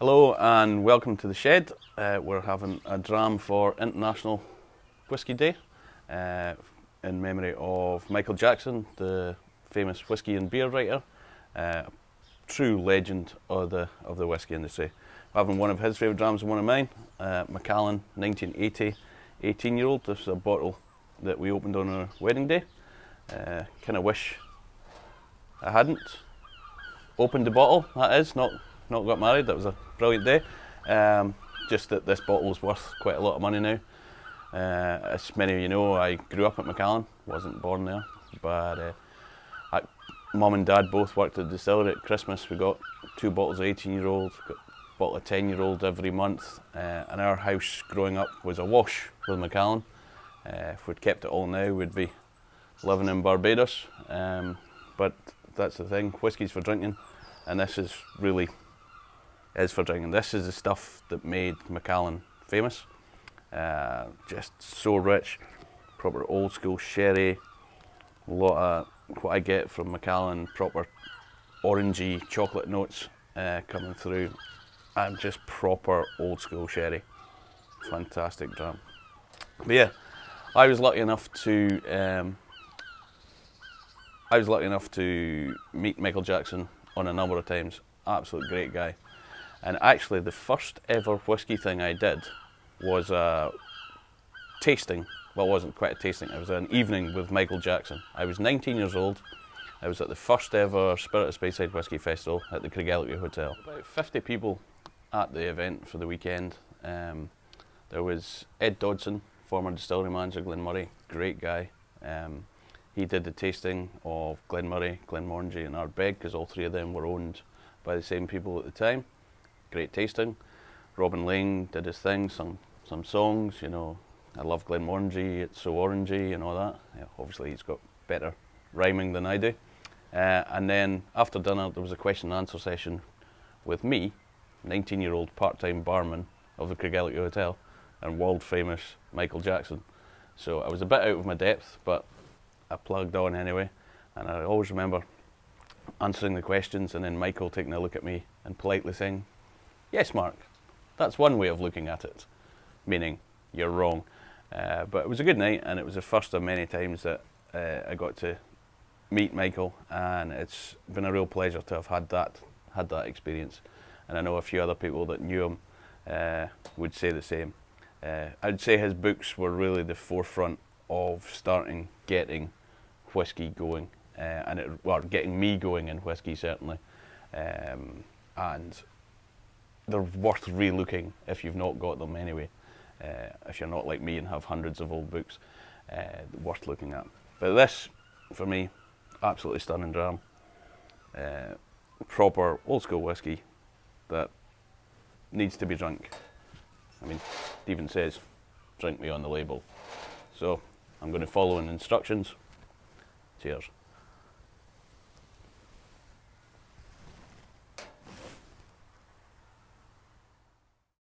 Hello and welcome to the shed. We're having a dram for International Whisky Day in memory of Michael Jackson, the famous whiskey and beer writer, true legend of the whisky industry. We're having one of his favourite drams and one of mine, Macallan 1980 18-year-old. This is a bottle that we opened on our wedding day. Kind of wish I hadn't opened the bottle, that is, not got married. That was a brilliant day. Just that this bottle is worth quite a lot of money now. As many of you know, I grew up at Macallan, wasn't born there, but Mum and Dad both worked at the distillery. At Christmas we got 2 bottles of 18-year-old, got a bottle of 10-year-old every month, and our house growing up was awash with Macallan. If we'd kept it all now, we'd be living in Barbados, but that's the thing, whiskey's for drinking, and this is really is for drinking. This is the stuff that made Macallan famous. Just so rich, proper old school sherry, a lot of what I get from Macallan, proper orangey chocolate notes coming through, and just proper old school sherry. Fantastic dram. But yeah, I was lucky enough to meet Michael Jackson on a number of times. Absolute great guy. And actually the first ever whiskey thing I did was a tasting. Well, it wasn't quite a tasting, it was an evening with Michael Jackson. I was 19 years old. I was at the first ever Spirit of Speyside Whisky Festival at the Macallan Hotel. About 50 people at the event for the weekend. There was Ed Dodson, former distillery manager, Glenmorangie, great guy. He did the tasting of Glenmorangie, Glenmorangie and Ardbeg, because all 3 of them were owned by the same people at the time. Great tasting. Robin Lane did his thing, sung some songs, you know, I love Glenmorangie, it's so orangey and all that. Yeah, obviously he's got better rhyming than I do. And then after dinner there was a question and answer session with me, 19-year-old part-time barman of the Macallan Hotel, and world famous Michael Jackson. So I was a bit out of my depth, but I plugged on anyway, and I always remember answering the questions and then Michael taking a look at me and politely saying, "Yes, Mark, that's one way of looking at it," meaning you're wrong. But it was a good night, and it was the first of many times that I got to meet Michael, and it's been a real pleasure to have had that experience. And I know a few other people that knew him would say the same. I'd say his books were really the forefront of getting whiskey going, getting me going in whiskey certainly, and they're worth re-looking if you've not got them anyway. If you're not like me and have hundreds of old books, worth looking at. But this, for me, absolutely stunning dram. Proper old school whiskey that needs to be drunk. I mean, it even says, "Drink me" on the label. So I'm going to follow in instructions. Cheers.